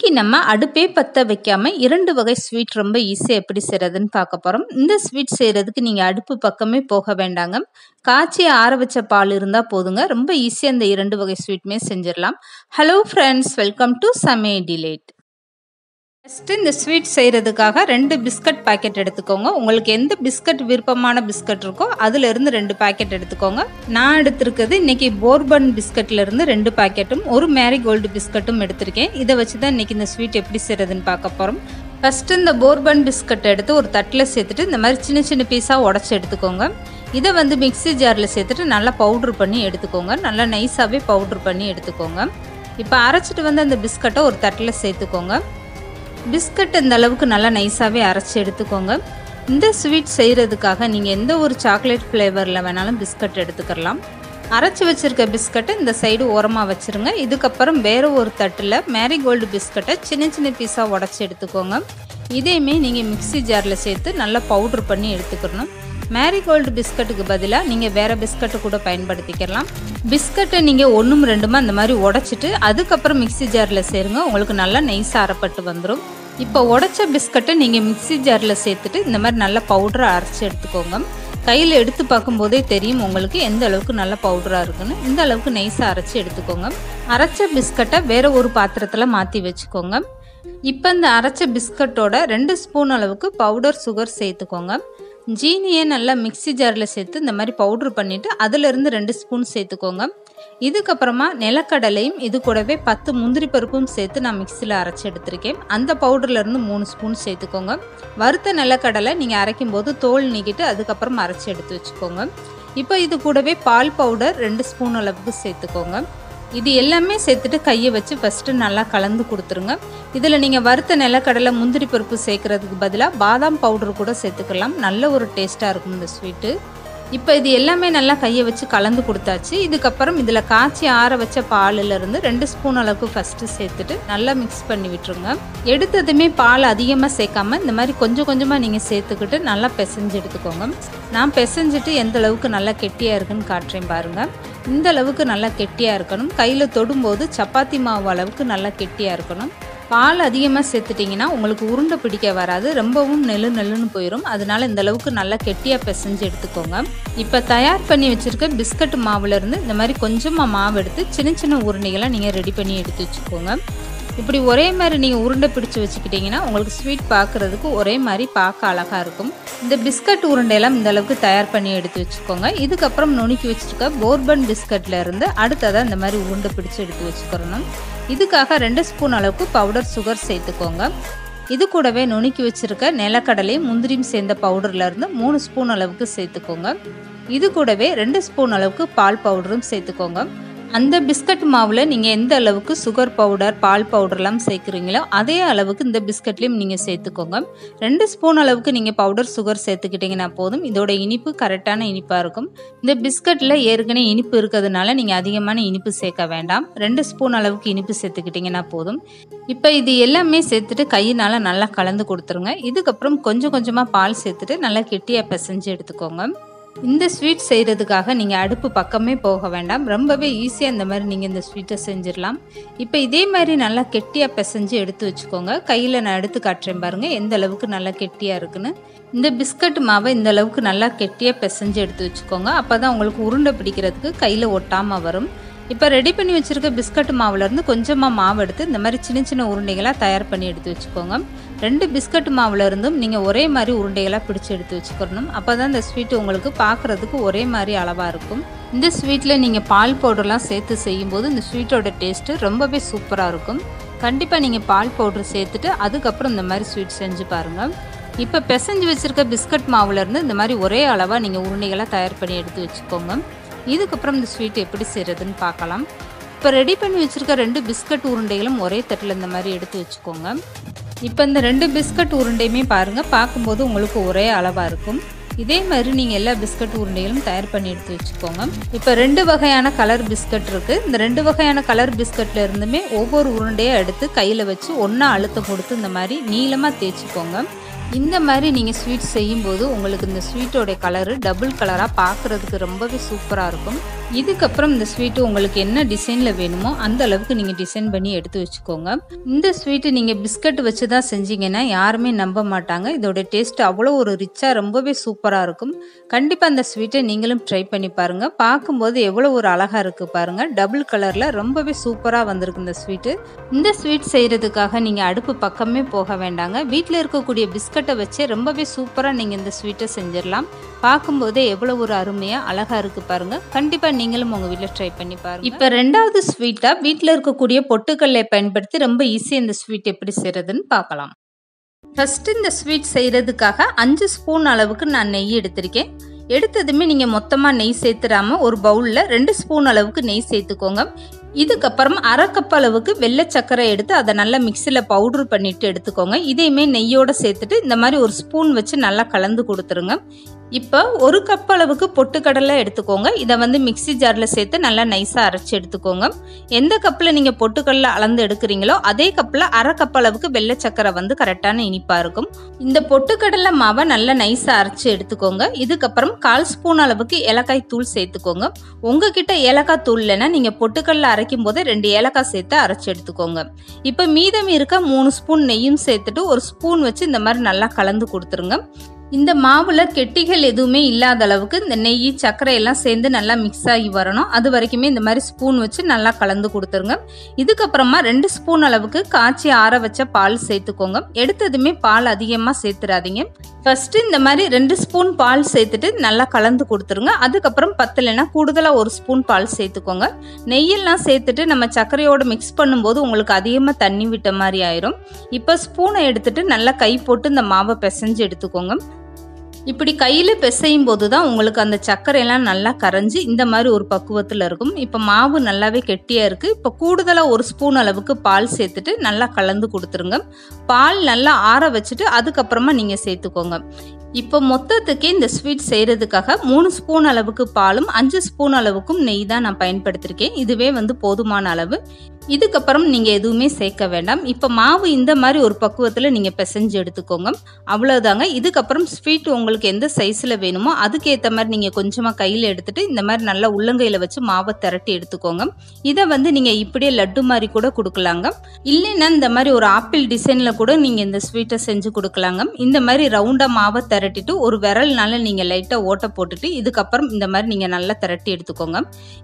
இன்னைக்கு நம்ம அடுப்பே பத்த வைக்காம 2 வகை ஸ்வீட் ரொம்ப ஈஸியா எப்படி செய்றதுன்னு பார்க்க போறோம். இந்த ஸ்வீட் செய்றதுக்கு நீங்க அடுப்பு பக்கமே போக வேண்டாங்க. காய்ச்சி ஆற வச்ச பால் இருந்தா போதுங்க. ரொம்ப ஈஸியா இந்த 2 வகை ஸ்வீட்டுமே செஞ்சிரலாம். ஹலோ ஃப்ரெண்ட்ஸ், வெல்கம் டு சமையல் டிலைட். ஃபர்ஸ்ட் இந்த ஸ்வீட் செய்யறதுக்காக 2 பிஸ்கட் பாக்கெட் எடுத்துக்கோங்க. உங்களுக்கு எந்த பிஸ்கட் விருப்பமான பிஸ்கட் இருக்கோ அதுல இருந்து 2 பாக்கெட் எடுத்துக்கோங்க. நான் எடுத்திருக்கிறது இன்னைக்கு போர்பன் பிஸ்கட்ல இருந்து 2 பாக்கெட்டும் ஒரு மேரிகோல்டு பிஸ்கட்டும் எடுத்திருக்கேன். இதை வச்சுதான் இன்னைக்கு இந்த ஸ்வீட் எப்படி செய்யறதுன்னு பார்க்க போறோம். ஃபர்ஸ்ட் இந்த போர்பன் பிஸ்கட் எடுத்து ஒரு தட்டுல சேர்த்துட்டு இந்த மாதிரி சின்ன சின்ன பீஸா உடைச்சு எடுத்துக்கோங்க. இதை மிக்ஸி ஜார்ல சேர்த்துட்டு நல்லா பவுடர் பண்ணி எடுத்துக்கோங்க. நல்லா நைஸாவே பவுடர் பண்ணி எடுத்துக்கோங்க. இப்போ அரைச்சிட்டு அந்த பிஸ்கட்டை ஒரு தட்டுல சேர்த்துக்கோங்க. பிஸ்கட் இந்த அளவுக்கு நல்லா நைஸாவே அரைச்சி எடுத்துக்கோங்க. இந்த ஸ்வீட் செய்யறதுக்காக நீங்க எந்த ஒரு சாக்லேட் ஃப்ளேவர்ல வேணாலும் பிஸ்கட் எடுத்துக்கலாம். அரைச்சி வச்சிருக்க பிஸ்கட்டை இந்த சைடு ஓரமா வச்சிருங்க. இதுக்கப்புறம் வேற ஒரு தட்டுல மேரிகோல்டு பிஸ்கட்டை சின்ன சின்ன பீஸா உடைச்சி எடுத்துக்கோங்க. இதையுமே நீங்க மிக்ஸி ஜார்ல சேர்த்து நல்லா பவுடர் பண்ணி எடுத்துக்கணும். மேரிகோல்டு பிஸ்கட்டுக்கு பதிலாக நீங்கள் வேறு பிஸ்கட்டை கூட பயன்படுத்திக்கலாம். பிஸ்கட்டை நீங்கள் 1 2 அந்த மாதிரி உடைச்சிட்டு அதுக்கப்புறம் மிக்ஸி ஜாரில் சேருங்க. உங்களுக்கு நல்லா நைஸாக அரைப்பட்டு வந்துடும். இப்போ உடைச்ச பிஸ்கட்டை நீங்கள் மிக்ஸி ஜாரில் சேர்த்துட்டு இந்த மாதிரி நல்லா பவுடராக அரைச்சி எடுத்துக்கோங்க. கையில் எடுத்து பார்க்கும்போதே தெரியும் உங்களுக்கு எந்த அளவுக்கு நல்ல பவுடராக இருக்குன்னு. இந்த அளவுக்கு நைஸாக அரைச்சி எடுத்துக்கோங்க. அரைச்ச பிஸ்கட்டை வேறு ஒரு பாத்திரத்தில் மாற்றி வச்சுக்கோங்க. இப்போ இந்த அரைச்ச பிஸ்கட்டோட 2 ஸ்பூன் அளவுக்கு பவுடர் சுகர் சேர்த்துக்கோங்க. ஜீனியை நல்லா மிக்ஸி ஜாரில் சேர்த்து இந்த மாதிரி பவுட்ரு பண்ணிவிட்டு அதிலிருந்து 2 ஸ்பூன் சேர்த்துக்கோங்க. இதுக்கப்புறமா நிலக்கடலையும் இது கூடவே 10 முந்திரி பருப்பும் சேர்த்து நான் மிக்சியில் அரைச்சி எடுத்திருக்கேன். அந்த பவுடர்லேருந்து 3 ஸ்பூன் சேர்த்துக்கோங்க. வறுத்த நிலக்கடலை நீங்கள் அரைக்கும் போது தோல் நீக்கிட்டு அதுக்கப்புறம் அரைச்சி எடுத்து வச்சுக்கோங்க. இப்போ இது கூடவே பால் பவுடர் 2 ஸ்பூன் அளவுக்கு சேர்த்துக்கோங்க. இது எல்லாமே சேர்த்துட்டு கையை வச்சு ஃபஸ்ட்டு நல்லா கலந்து கொடுத்துருங்க. இதில் நீங்கள் வறுத்த நிலக்கடலை முந்திரி பருப்பு சேர்க்குறதுக்கு பதிலாக பாதாம் பவுடர் கூட சேர்த்துக்கலாம். நல்ல ஒரு டேஸ்ட்டாக இருக்கும் இந்த ஸ்வீட்டு. இப்போ இது எல்லாமே நல்லா கையை வச்சு கலந்து கொடுத்தாச்சு. இதுக்கப்புறம் இதில் காய்ச்சி ஆற வச்ச பாலிலிருந்து 2 ஸ்பூன் அளவுக்கு ஃபஸ்ட்டு சேர்த்துட்டு நல்லா மிக்ஸ் பண்ணி விட்டுருங்க. எடுத்ததுமே பால் அதிகமாக சேர்க்காம இந்த மாதிரி கொஞ்சம் கொஞ்சமாக நீங்கள் சேர்த்துக்கிட்டு நல்லா பிசைஞ்சு எடுத்துக்கோங்க. நான் பிசைஞ்சிட்டு எந்த அளவுக்கு நல்லா கெட்டியாக இருக்குன்னு காட்டுறேன் பாருங்கள். இந்த அளவுக்கு நல்லா கெட்டியாக இருக்கணும். கையில் தொடும்போது சப்பாத்தி மாவு அளவுக்கு நல்லா கெட்டியாக இருக்கணும். பால் அதிகமாக சேர்த்துட்டிங்கன்னா உங்களுக்கு உருண்டை பிடிக்க வராது, ரொம்பவும் நெல்லுன்னு போயிடும். அதனால இந்த அளவுக்கு நல்லா கெட்டியாக பிசைஞ்சு எடுத்துக்கோங்க. இப்போ தயார் பண்ணி வச்சுருக்க பிஸ்கட் மாவுலேருந்து இந்த மாதிரி கொஞ்சமாக மாவு எடுத்து சின்ன சின்ன உருண்டைகளாக நீங்கள் ரெடி பண்ணி எடுத்து வச்சுக்கோங்க. இப்படி ஒரே மாதிரி நீங்கள் உருண்டை பிடிச்சி வச்சுக்கிட்டிங்கன்னா உங்களுக்கு ஸ்வீட் பார்க்குறதுக்கு ஒரே மாதிரி பார்க்க அழகாக இருக்கும். இந்த பிஸ்கட் உருண்டையெல்லாம் இந்த அளவுக்கு தயார் பண்ணி எடுத்து வச்சுக்கோங்க. இதுக்கப்புறம் நுணுக்கி வச்சுருக்க போர்பன் பிஸ்கட்டில் இருந்து அடுத்ததாக இந்த மாதிரி உருண்டை பிடிச்சி எடுத்து வச்சுக்கிறணும். இதுக்காக 2 ஸ்பூன் அளவுக்கு பவுடர் சுகர் சேர்த்துக்கோங்க. இது கூடவே நுணுக்கி வச்சுருக்க நிலக்கடலையும் முந்திரியும் சேர்ந்த பவுடர்லேருந்து 3 ஸ்பூன் அளவுக்கு சேர்த்துக்கோங்க. இது கூடவே 2 ஸ்பூன் அளவுக்கு பால் பவுடரும் சேர்த்துக்கோங்க. அந்த பிஸ்கட் மாவில் நீங்கள் எந்த அளவுக்கு சுகர் பவுடர் பால் பவுடர்லாம் சேர்க்குறீங்களோ அதே அளவுக்கு இந்த பிஸ்கட்லேயும் நீங்கள் சேர்த்துக்கோங்க. 2 ஸ்பூன் அளவுக்கு நீங்கள் பவுடர் சுகர் சேர்த்துக்கிட்டிங்கன்னா போதும். இதோட இனிப்பு கரெக்டான இனிப்பாக இருக்கும். இந்த பிஸ்கட்டில் ஏற்கனவே இனிப்பு இருக்கிறதுனால நீங்கள் அதிகமான இனிப்பு சேர்க்க வேண்டாம். 2 ஸ்பூன் அளவுக்கு இனிப்பு சேர்த்துக்கிட்டிங்கன்னா போதும். இப்போ இது எல்லாமே சேர்த்துட்டு கையினால் நல்லா கலந்து கொடுத்துருங்க. இதுக்கப்புறம் கொஞ்சம் கொஞ்சமாக பால் சேர்த்துட்டு நல்லா கெட்டியாக பிசைஞ்சு எடுத்துக்கோங்க. இந்த ஸ்வீட் செய்கிறதுக்காக நீங்கள் அடுப்பு பக்கமே போக வேண்டாம். ரொம்பவே ஈஸியாக இந்த மாதிரி நீங்கள் இந்த ஸ்வீட்டை செஞ்சிடலாம். இப்போ இதே மாதிரி நல்லா கெட்டியாக பிசைஞ்சு எடுத்து வச்சுக்கோங்க. கையில் நான் எடுத்து காட்டுறேன் பாருங்கள் எந்த அளவுக்கு நல்லா கெட்டியாக இருக்குன்னு. இந்த பிஸ்கட் மாவை இந்த அளவுக்கு நல்லா கெட்டியாக பிசைஞ்சு எடுத்து வச்சுக்கோங்க. அப்போ தான் உங்களுக்கு உருண்டை பிடிக்கிறதுக்கு கையில் ஒட்டாமல் வரும். இப்போ ரெடி பண்ணி வச்சுருக்க பிஸ்கட் மாவுலேருந்து கொஞ்சமாக மாவு எடுத்து இந்த மாதிரி சின்ன சின்ன உருண்டைகளாக தயார் பண்ணி எடுத்து வச்சுக்கோங்க. 2 பிஸ்கட் மாவில் இருந்தும் நீங்கள் ஒரே மாதிரி உருண்டைகளாக பிடிச்சி எடுத்து வச்சுக்கணும். அப்போ தான் இந்த ஸ்வீட்டு உங்களுக்கு பார்க்குறதுக்கு ஒரே மாதிரி அளவாக இருக்கும். இந்த ஸ்வீட்டில் நீங்கள் பால் பவுடர்லாம் சேர்த்து செய்யும்போது இந்த ஸ்வீட்டோட டேஸ்ட்டு ரொம்பவே சூப்பராக இருக்கும். கண்டிப்பாக நீங்கள் பால் பவுடர் சேர்த்துட்டு அதுக்கப்புறம் இந்த மாதிரி ஸ்வீட் செஞ்சு பாருங்கள். இப்போ பிசைஞ்சு வச்சுருக்க பிஸ்கட் மாவுலேருந்து இந்த மாதிரி ஒரே அளவாக நீங்கள் உருண்டைகளாக தயார் பண்ணி எடுத்து வச்சுக்கோங்க. இதுக்கப்புறம் இந்த ஸ்வீட் எப்படி செய்கிறதுன்னு பார்க்கலாம். இப்போ ரெடி பண்ணி வச்சுருக்க 2 பிஸ்கட் உருண்டைகளும் ஒரே தட்டில் இந்த மாதிரி எடுத்து வச்சுக்கோங்க. இப்போ இந்த 2 பிஸ்கட் உருண்டையுமே பாருங்கள் பார்க்கும்போது உங்களுக்கு ஒரே அளவாக இருக்கும். இதே மாதிரி நீங்கள் எல்லா பிஸ்கட் உருண்டைகளும் தயார் பண்ணி எடுத்து வச்சுக்கோங்க. இப்போ 2 வகையான கலர் பிஸ்கட் இருக்குது. இந்த 2 வகையான கலர் பிஸ்கட்டில் இருந்துமே ஒவ்வொரு உருண்டையாக எடுத்து கையில் வச்சு ஒன்றா அழுத்தம் கொடுத்து இந்த மாதிரி நீளமாக தேய்ச்சிக்கோங்க. இந்த மாதிரி நீங்கள் ஸ்வீட் செய்யும்போது உங்களுக்கு இந்த ஸ்வீட்டோடைய கலரு டபுள் கலராக பார்க்குறதுக்கு ரொம்பவே சூப்பராக இருக்கும். இதுக்கப்புறம் இந்த ஸ்வீட்டு உங்களுக்கு என்ன டிசைனில் வேணுமோ அந்த அளவுக்கு நீங்கள் டிசைன் பண்ணி எடுத்து வச்சுக்கோங்க. இந்த ஸ்வீட்டு நீங்கள் பிஸ்கட் வச்சு தான் செஞ்சீங்கன்னா யாருமே நம்ப மாட்டாங்க. இதோட டேஸ்ட் அவ்வளோ ஒரு ரிச்சாக ரொம்பவே சூப்பராக இருக்கும். கண்டிப்பாக அந்த ஸ்வீட்டை நீங்களும் ட்ரை பண்ணி பாருங்கள். பார்க்கும்போது எவ்வளோ ஒரு அழகாக இருக்குது பாருங்கள். டபுள் கலரில் ரொம்பவே சூப்பராக வந்திருக்கு இந்த ஸ்வீட்டு. இந்த ஸ்வீட் செய்கிறதுக்காக நீங்கள் அடுப்பு பக்கமே போக வேண்டாங்க. வீட்டில் இருக்கக்கூடிய பிஸ்கட்டை வச்சே ரொம்பவே சூப்பராக நீங்கள் இந்த ஸ்வீட்டை செஞ்சிடலாம். பார்க்கும்போதே எவ்வளோ ஒரு அருமையாக அழகாக இருக்குது பாருங்கள். கண்டிப்பாக நீங்களும் உங்கள் வீட்டில் ட்ரை பண்ணி பாருங்கள். இப்போ ரெண்டாவது ஸ்வீட்டாக வீட்டில் இருக்கக்கூடிய பொட்டுக்கல்லை பயன்படுத்தி ரொம்ப ஈஸியாக இந்த ஸ்வீட் எப்படி செய்கிறதுன்னு பார்க்கலாம். ஃபஸ்ட்டு இந்த ஸ்வீட் செய்கிறதுக்காக 5 ஸ்பூன் அளவுக்கு நான் நெய் எடுத்திருக்கேன். எடுத்ததுமே நீங்கள் மொத்தமாக நெய் சேர்த்துடாமல் ஒரு பவுலில் 2 ஸ்பூன் அளவுக்கு நெய் சேர்த்துக்கோங்க. இதுக்கப்புறம் 1/2 கப் அளவுக்கு வெள்ளை சர்க்கரை எடுத்து அதை நல்லா மிக்சியில் பவுட்ரு பண்ணிட்டு எடுத்துக்கோங்க. இதையுமே நெய்யோடு சேர்த்துட்டு இந்த மாதிரி ஒரு ஸ்பூன் வச்சு நல்லா கலந்து கொடுத்துருங்க. இப்போ 1 கப் அளவுக்கு பொட்டுக்கடலை எடுத்துக்கோங்க. இதை மிக்சி ஜாரில் சேர்த்து நல்லா நைஸாக அரைச்சி எடுத்துக்கோங்க. எந்த கப்பில் நீங்கள் பொட்டுக்கடலை அளந்து எடுக்கிறீங்களோ அதே கப்பில் 1/2 கப் அளவுக்கு வெள்ளை சர்க்கரை கரெக்டான இனிப்பாக இருக்கும். இந்த பொட்டுக்கடலை மாவை நல்லா நைஸாக அரைச்சி எடுத்துக்கோங்க. இதுக்கப்புறம் 1/4 ஸ்பூன் அளவுக்கு ஏலக்காய் தூள் சேர்த்துக்கோங்க. உங்ககிட்ட ஏலக்காய் தூள் இல்லைன்னா நீங்கள் பொட்டுக்கடலை அரைக்கும் போது 2 ஏலக்காய் சேர்த்து அரைச்சி எடுத்துக்கோங்க. இப்போ மீதம் இருக்க 3 ஸ்பூன் நெய்யும் சேர்த்துட்டு ஒரு ஸ்பூன் வச்சு இந்த மாதிரி நல்லா கலந்து கொடுத்துருங்க. இந்த மாவுல கெட்டிகள் எதுவுமே இல்லாத அளவுக்கு இந்த நெய் சர்க்கரை எல்லாம் சேர்ந்து நல்லா மிக்ஸ் ஆகி வரணும். அது வரைக்குமே இந்த மாதிரி ஸ்பூன் வச்சு நல்லா கலந்து கொடுத்துருங்க. இதுக்கப்புறமா 2 ஸ்பூன் அளவுக்கு காய்ச்சி ஆற வச்ச பால் சேர்த்துக்கோங்க. எடுத்ததுமே பால் அதிகமாக சேர்த்துடாதீங்க. ஃபர்ஸ்ட் இந்த மாதிரி 2 ஸ்பூன் பால் சேர்த்துட்டு நல்லா கலந்து கொடுத்துருங்க. அதுக்கப்புறம் பத்தலைன்னா கூடுதலாக 1 ஸ்பூன் பால் சேர்த்துக்கோங்க. நெய்யெல்லாம் சேர்த்துட்டு நம்ம சர்க்கரையோட மிக்ஸ் பண்ணும்போது உங்களுக்கு அதிகமாக தண்ணி விட்ட மாதிரி ஆயிரும். இப்போ ஸ்பூனை எடுத்துட்டு நல்லா கை போட்டு இந்த மாவை பிசைஞ்சு எடுத்துக்கோங்க. இப்படி கையில் பிசையும் போது தான் உங்களுக்கு அந்த சர்க்கரையெல்லாம் நல்லா கரைஞ்சி இந்த மாதிரி ஒரு பக்குவத்தில் இருக்கும். இப்போ மாவு நல்லாவே கெட்டியாக இருக்குது. இப்போ கூடுதலாக 1 ஸ்பூன் அளவுக்கு பால் சேர்த்துட்டு நல்லா கலந்து கொடுத்துருங்க. பால் நல்லா ஆற வச்சுட்டு அதுக்கப்புறமா நீங்கள் சேர்த்துக்கோங்க. இப்போ மொத்தத்துக்கு இந்த ஸ்வீட் செய்கிறதுக்காக 3 ஸ்பூன் அளவுக்கு பாலும் 5 ஸ்பூன் அளவுக்கும் நெய் தான் நான் பயன்படுத்தியிருக்கேன். இதுவே போதுமான அளவு. இதுக்கப்புறம் நீங்கள் எதுவுமே சேர்க்க வேண்டாம். இப்போ மாவு இந்த மாதிரி ஒரு பக்குவத்தில் நீங்கள் பிசைஞ்சு எடுத்துக்கோங்க. அவ்வளோதாங்க. இதுக்கப்புறம் ஸ்வீட் உங்களுக்கு எந்த சைஸில் வேணுமோ அதுக்கேற்ற மாதிரி நீங்கள் கொஞ்சமாக கையில் எடுத்துகிட்டு இந்த மாதிரி நல்லா உள்ளங்கையில் வச்சு மாவை திரட்டி எடுத்துக்கோங்க. இதை நீங்கள் இப்படியே லட்டு மாதிரி கூட கொடுக்கலாங்க. இல்லைன்னா இந்த மாதிரி ஒரு ஆப்பிள் டிசைனில் கூட நீங்கள் இந்த ஸ்வீட்டை செஞ்சு கொடுக்கலாங்க. இந்த மாதிரி ரவுண்டாக மாவை திரட்டிட்டு ஒரு விரல்னால நீங்கள் லைட்டாக ஓட்டை போட்டுட்டு இதுக்கப்புறம் இந்த மாதிரி நீங்கள் நல்லா திரட்டி எடுத்துக்கோங்க.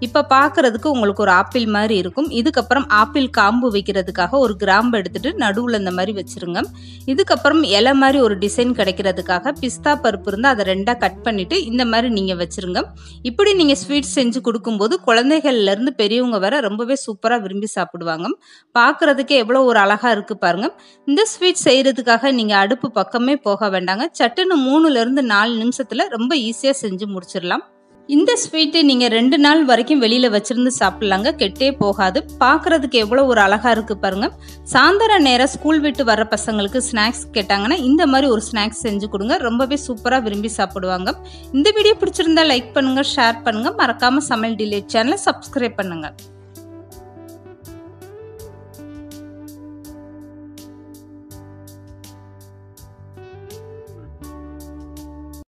இப்போ பார்க்குறதுக்கு உங்களுக்கு ஒரு ஆப்பிள் மாதிரி இருக்கும். இதுக்கப்புறம் ஆப்பிள் காம்பு வைக்கிறதுக்காக ஒரு கிராம்பு எடுத்துட்டு நடுவில் இந்த மாதிரி வச்சிருங்க. இதுக்கப்புறம் இலை மாதிரி ஒரு டிசைன் கிடைக்கிறதுக்காக பிஸ்தா பருப்பு இருந்தால் அதை 2ஆக கட் பண்ணிட்டு இந்த மாதிரி நீங்கள் வச்சிருங்க. இப்படி நீங்கள் ஸ்வீட் செஞ்சு கொடுக்கும்போது குழந்தைகள்ல இருந்து பெரியவங்க வர ரொம்பவே சூப்பராக விரும்பி சாப்பிடுவாங்க. பார்க்கறதுக்கே எவ்வளோ ஒரு அழகா இருக்கு பாருங்க. இந்த ஸ்வீட் செய்யறதுக்காக நீங்கள் அடுப்பு பக்கமே போக வேண்டாங்க. சட்டுன்னு 3 to 4 நிமிஷத்துல ரொம்ப ஈஸியாக செஞ்சு முடிச்சிடலாம். இந்த ஸ்வீட்டு நீங்கள் 2 நாள் வரைக்கும் வெளியில் வச்சுருந்து சாப்பிட்லாங்க. கெட்டே போகாது. பார்க்குறதுக்கு எவ்வளோ ஒரு அழகாக இருக்குது பாருங்கள். சாயந்தர நேரம் ஸ்கூல் விட்டு வர பசங்களுக்கு ஸ்நாக்ஸ் கேட்டாங்கன்னா இந்த மாதிரி ஒரு ஸ்நாக்ஸ் செஞ்சு கொடுங்க. ரொம்பவே சூப்பராக விரும்பி சாப்பிடுவாங்க. இந்த வீடியோ பிடிச்சிருந்தா லைக் பண்ணுங்கள், ஷேர் பண்ணுங்கள். மறக்காமல் சமையல் டிலேட் சேனலை சப்ஸ்கிரைப் பண்ணுங்கள்.